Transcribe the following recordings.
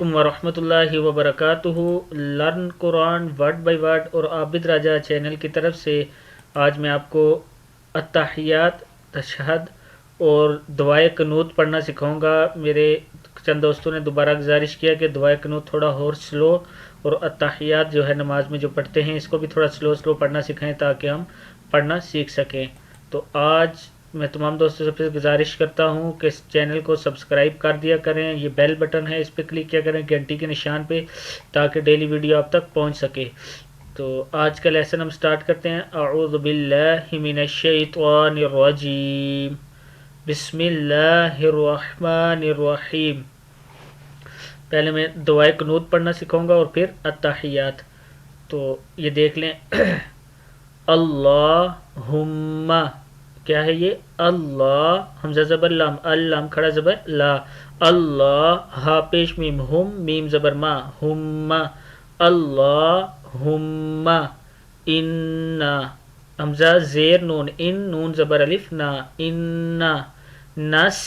علیکم ورحمۃ اللہ وبرکاتہ۔ Learn Quran word by word اور عابد راجہ چینل کی طرف سے آج میں آپ کو التحیات، تشہد اور دعائے قنوت پڑھنا سکھاؤں گا۔ میرے چند دوستوں نے دوبارہ گزارش کیا کہ دعائے قنوت تھوڑا اور سلو اور التحیات جو ہے نماز میں جو پڑھتے ہیں اس کو بھی تھوڑا سلو پڑھنا سکھائیں تاکہ ہم پڑھنا سیکھ سکیں۔ تو آج میں تمام دوستوں سے گزارش کرتا ہوں کہ اس چینل کو سبسکرائب کر دیا کریں، یہ بیل بٹن ہے اس پہ کلک کیا کریں گھنٹی کے نشان پہ تاکہ ڈیلی ویڈیو آپ تک پہنچ سکے۔ تو آج کا لیسن ہم سٹارٹ کرتے ہیں۔ اعوذ باللہ من الشیطان الرجیم، بسم اللہ الرحمن الرحیم۔ پہلے میں دعائے قنوت پڑھنا سکھاؤں گا اور پھر التحیات۔ تو یہ دیکھ لیں۔ اللہم، کیا ہے یہ؟ اللہ، حمزہ زبر لام، اللام کھڑا زبر لا، اللہ ہا پیش میم، ہم میم زبر ما، ہم، اللہم، ان، حمزہ زیر نون، ان نون زبر الف نا، ان، نس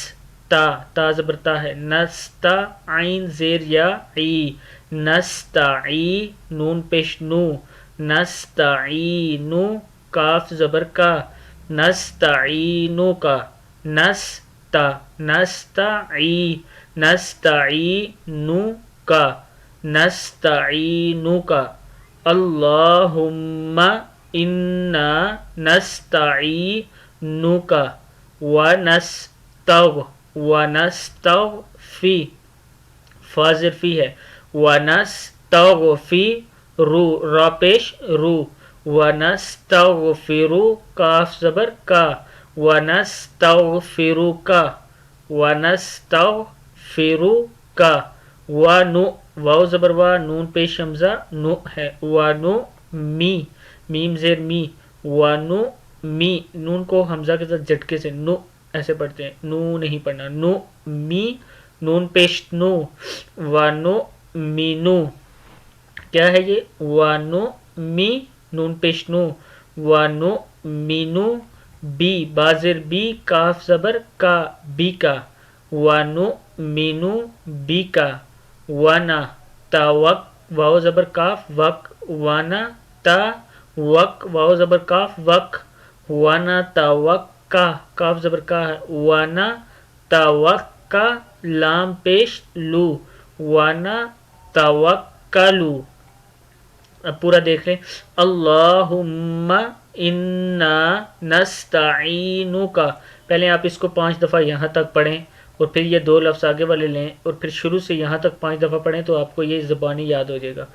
تا، تا زبر تا ہے، نستا عین زیر یا عی، نستعی نون پیش نو، نستعینو کاف زبر کا، نستعینو کا، نستا، نستعی، نستعینو کا، نستعینو کا، اللہم انا نستعینو کا، ونستغفی، فاضر فی ہے، ونستغفی رو، را پیش رو، ونستغفرو کاف زبر کا، ونستغفرو کا، ونستغفرو کا، ونو، واو زبر وا، نون پیش حمزہ نو ہے، ونو می، میم زیر می، ونو می، نون کو حمزہ کے ساتھ جھٹکے سے نو ایسے پڑھتے ہیں، نو نہیں پڑھنا، نو می، نون پیش نو، ونو مینو، کیا ہے یہ؟ ونو می، نون پیش نو، ونو مینو بی، بازر بی کاف زبر کا، بی کا، ونو مینو بی کا، ونا تا وق، واو زبر کاف وق، ونا تا وق، واو زبر کاف وق، ونا تا وق کا، کاف زبر کا ہے، ونا تا وق کا، لام پیش لو، ونا توکلو۔ اب پورا دیکھ لیں۔ اللہم انا نستعینک، پہلے آپ اس کو 5 دفعہ یہاں تک پڑھیں اور پھر یہ 2 لفظ آگے والے لیں اور پھر شروع سے یہاں تک 5 دفعہ پڑھیں تو آپ کو یہ زبانی یاد ہو جائے گا۔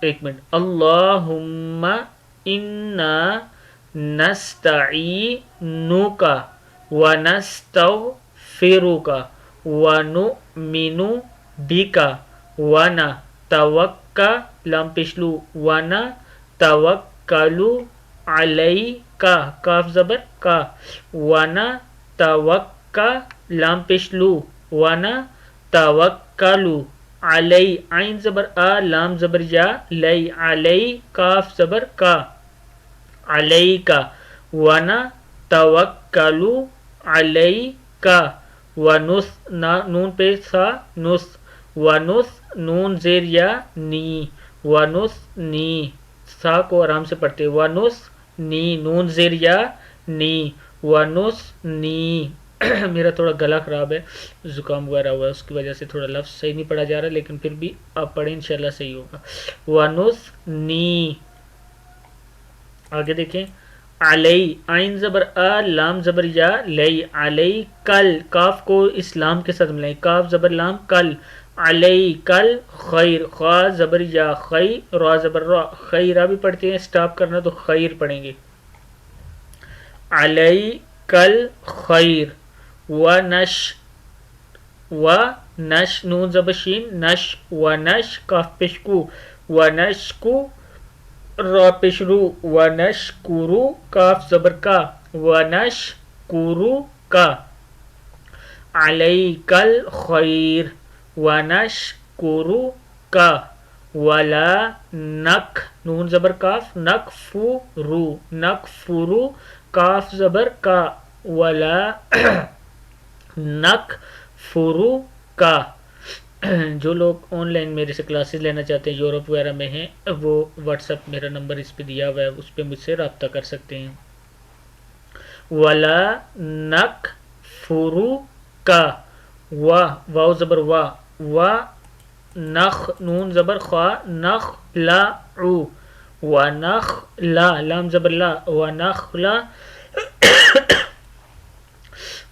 ایک منٹ، اللہم انا نستعینک ونستغفرک ونؤمن بک ونتوکل، لام پیشلو، ونتوکل علیک، کاف زبر کا، ونتوکل، لام پیشلو، ونتوکل علی، عین زبر آ، لام زبر یا، لی، علی کاف زبر کا، علیک، ونتوکل علیک، ونس، نون پہ سا نس، ونس نون زیر یا نی، ونس نی، سا کو آرام سے پڑھتے، ونس نی، نون زیر یا نی، ونس نی۔ میرا تھوڑا گلا خراب ہے، زکام وغیرہ ہوا ہے، اس کی وجہ سے تھوڑا لفظ صحیح نہیں پڑھا جا رہا، لیکن پھر بھی آپ پڑھیں انشاءاللہ صحیح ہوگا۔ ونس نی، آگے دیکھیں۔ علی، عین زبر آ، لام زبر یا، لی، علی کل، کاف کو اس لام کے ساتھ ملائیں، کاف زبر لام کل، علی کل خیر، خا زبر یا، خی، را زبر را، خیرہ بھی پڑھتے ہیں، سٹاپ کرنا تو خیر پڑھیں گے، علی کل خیر، ونش نون زبر شین، نش، ونش کاف پشکو، ونشکو را پیشرو، ونشکرو کاف زبر کا، ونشکرو کا، علیک الخیر ونشکرو کا، ولا نک، نون زبر کاف، نکفرو، نکفرو کاف زبر کا، ولا नक फुरू का। जो लोग ऑनलाइन मेरे से क्लासेस लेना चाहते हैं, यूरोप वगैरह में हैं, वो व्हाट्सअप मेरा नंबर इस पे दिया हुआ है, उस पर मुझसे रब्ता कर सकते हैं। वला नक फुरू का, वाव ज़बर वा नख नून ज़बर ख्वा नख ला उ, व नख ला लाम ज़बर ला व नख ला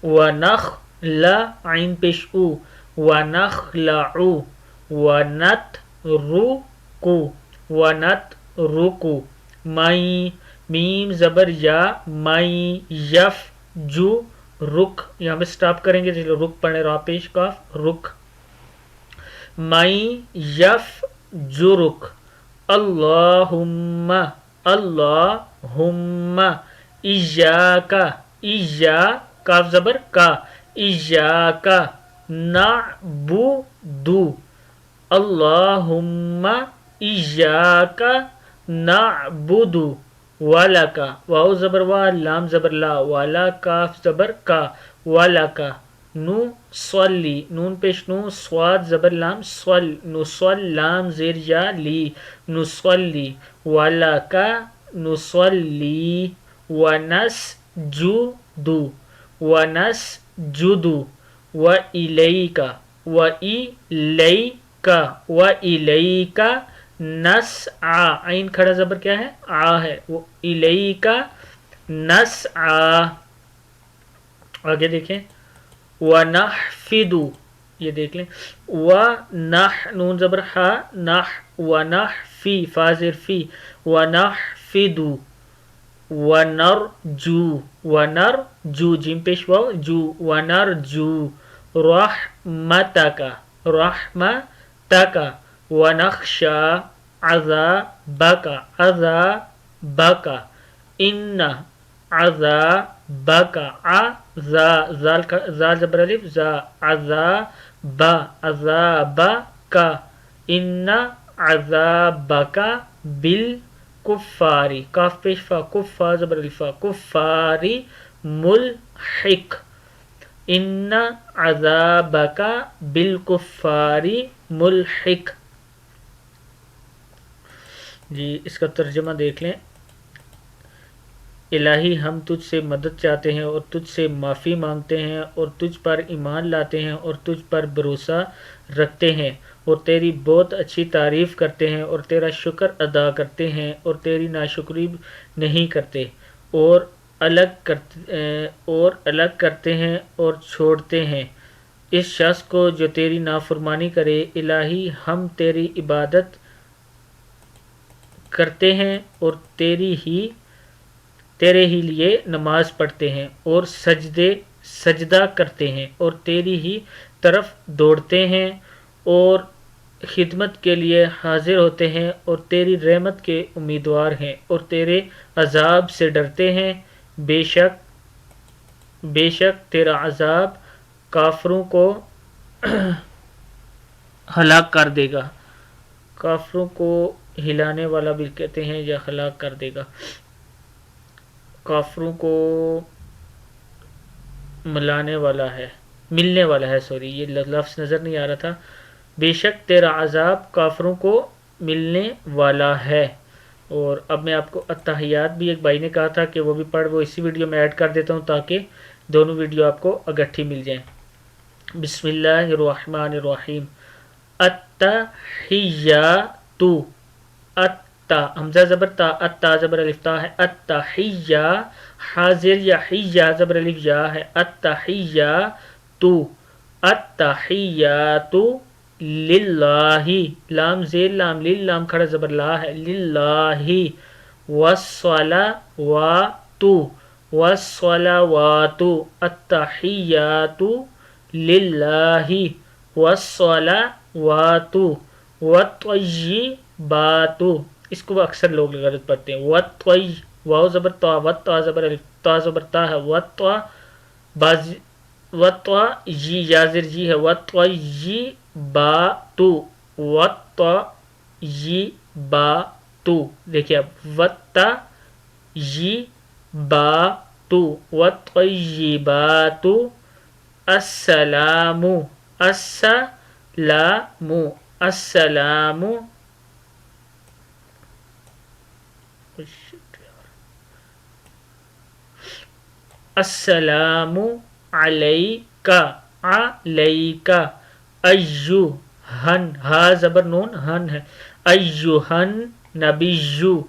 व नख ला आइन पेश उ व नख ला उ व नत रुकु व नत रुकु। माई मीम ज़बर या माई यफ जू रुक, यहाँ पे स्टॉप करेंगे चलो रुक पढ़े रा पेश काफ रुक। माई यफ जुरुक अल्लाहुम्मा अल्लाहुम्मा इय्याका इय्या काफ ज़बर का इय्याका नअबुदु अल्लाहुम्मा इय्याका नअबुदु वालाका वाव ज़बर वा लाम ज़बर ला वाला काफ ज़बर का वालाका नु स्वल्ली नून पेश नु स्वाद ज़बर लाम स्वल नुस्वल लाम ज़ेर या ली नुस्वल्ली वालाका नुस्वल्ली वनस जुदु वनस जुदु व इलैका व इलैका व इलैका नस आ आइन खड़ा ज़बर क्या है आ है, वो इलैका नस आ। आगे देखें व नहफिदु, ये देख लें व नह नून ज़बर हा नह व नहफी फाजिर फी व नहफिदु व नरजू जिम पेश वाव जू व नरजू रहमतका रहमतका व नख्शा अज़ाबका अज़ाबका इन्ना अज़ाबका जाल ज़बर अलिफ जा अज़ाबका इन्ना अज़ाबका बिल कुफ़ारी काफ पेश फा कुफ़ा ज़बर अलिफ़ा कुफ़ारी मुल्हिक इन्ना अज़ाबका बिल कुफ़ारी मुल्हिक। जी इसका तर्जुमा देख लें। इलाही हम तुझसे मदद चाहते हैं और तुझसे माफ़ी मांगते हैं और तुझ पर ईमान लाते हैं और तुझ पर भरोसा रखते हैं और तेरी बहुत अच्छी तारीफ़ करते हैं और तेरा शुक्र अदा करते हैं और तेरी नाशुक्री नहीं करते और अलग करते हैं और छोड़ते हैं इस शख्स को जो तेरी नाफरमानी करे। इलाही हम तेरी इबादत करते हैं और तेरे ही लिए नमाज पढ़ते हैं और सजदा करते हैं और तेरी ही तरफ दौड़ते हैं और खिदमत के लिए हाजिर होते हैं और तेरी रहमत के उम्मीदवार हैं और तेरे अजाब से डरते हैं। बेशक तेरा अजाब काफरों को हलाक कर देगा। काफरों को हिलाने वाला भी कहते हैं या हलाक कर देगा, काफरों को मिलाने वाला है मिलने वाला है, सॉरी ये लफ्ज़ नज़र नहीं आ रहा था। बेशक तेरा अजाब काफरों को मिलने वाला है। और अब मैं आपको अत्तहियात भी एक भाई ने कहा था कि वो भी पढ़, वो इसी वीडियो में ऐड कर देता हूँ ताकि दोनों वीडियो आपको इकट्ठी मिल जाएं। बिस्मिल्लाहिर्रहमानिर्रहीम। अत्तहियातु अत्ता हमजा ज़बर ता अत्ता ज़बर अलिफ ता है अत्तहिया हाजिर या हिया ज़बर अलिफ या है अत्तहियातु अत्तहियातु लिल्लाही लाम ज़ेर लाम लिल लाम खड़ा ज़बर ला है लिल्लाही वस्सलावातु अत्तहियातु लिल्लाही वस्सलावातु वत्तय्यिबातु। इसको अक्सर लोग गलत पढ़ते हैं। वत्तय्य वाव ज़बर ता वत्ता ज़बर अलिफ ता ज़बर ता है वत्ता बाज वत्ता जी याजिर जी है वत्तय्यिबातु वत्तय्यिबातु। देखिए अब वत्तय्यिबातु वत्तय्यिबातु अस्सलामु, अस्सलामु, अस्सलामु, अस्सलामु अलैका, अलैका, अय्युहन, हा जबर नून हन है, अय्युहन नबिय्यु।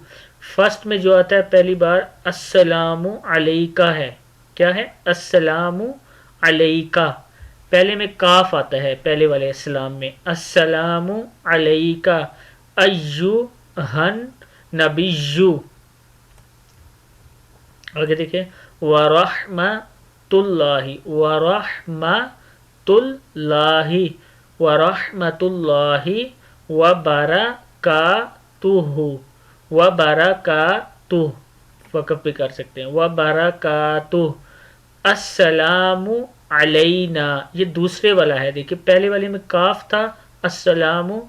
फर्स्ट में जो आता है पहली बार अस्सलामु अलैका है, क्या है, अस्सलामु अलैका। पहले में काफ आता है पहले वाले अस्सलाम में, अस्सलामु अलैका अय्युहन नबिय्यु। आगे देखिए वरहमतुल्लाहि, वरहमतुल्लाहि, वरहमतुल्लाहि वबरकातुहु, वबरकातुह, वक़फ़ भी कर सकते हैं, वबरकातुह। अस्सलामु अलैना, ये दूसरे वाला है, देखिए पहले वाले में काफ था, अस्सलामु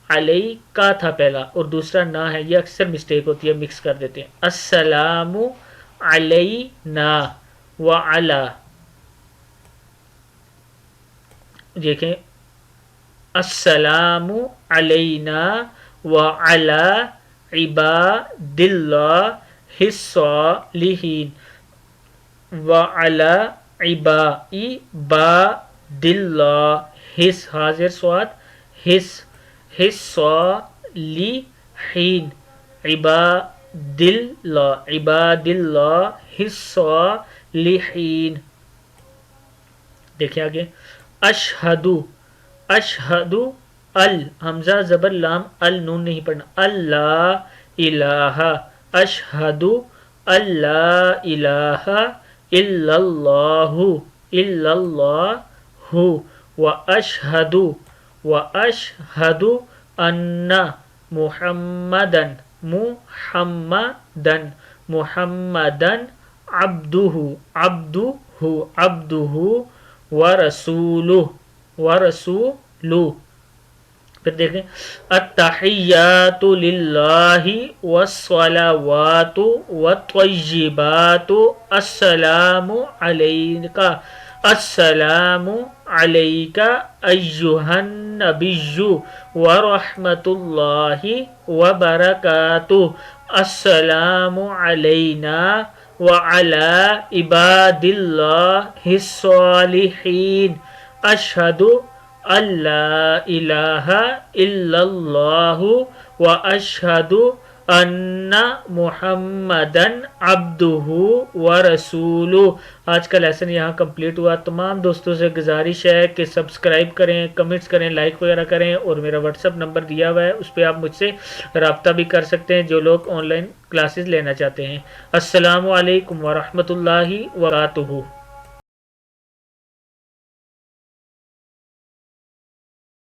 अलैका था पहला और दूसरा ना है, ये अक्सर मिस्टेक होती है, मिक्स कर देते हैं। अस्सलामु अलैना व अला, देखें अस्सलामु अलैना व अला इबादिल्लाहिस सालिहीन, व अला इबादिल्लाहिस, हाजिर स्वाद हिस, हिस सालिहीन, इबादिल्लाह, इबादिल्लाहिस सालिहीन। देखिए आगे अशहदु, अशहदु अल, हमजा जबर लाम अल नून नहीं पढ़ना, अल्लाह इलाहा, अशहदु अल्ला इलाहा इल्लल्लाहु, इल्लल्लाहु, व अशहदु अन्ना मुहम्मदन, मुहम्मदन, मुहम्मदन अब्दुहु, अब्दुहु, अब्दुहु व रसूलुह, व रसूलुह। फिर देखें अत्तहियातु लिल्लाहि वस्सलावातु वत्तय्यिबातु अस्सलामु अलैका, अस्सलामु अलैका अय्युहन नबिय्यु व रहमतुल्लाहि व बरकातुह, अस्सलामु अलैना व अला इबादिल्लाहिस सालिहीन, अशहदु अल्ला इलाहा इल्लल्लाहु व अशहदु अन्ना मुहम्मदन अब्दुहु व रसूलुह। आज का लेसन यहाँ कंप्लीट हुआ। तमाम दोस्तों से गुजारिश है कि सब्सक्राइब करें, कमेंट्स करें, लाइक वगैरह करें और मेरा व्हाट्सअप नंबर दिया हुआ है, उस पर आप मुझसे रब्ता भी कर सकते हैं जो लोग ऑनलाइन क्लासेस लेना चाहते हैं। अस्सलामु अलैकुम व रहमतुल्लाहि व बरकातुहू।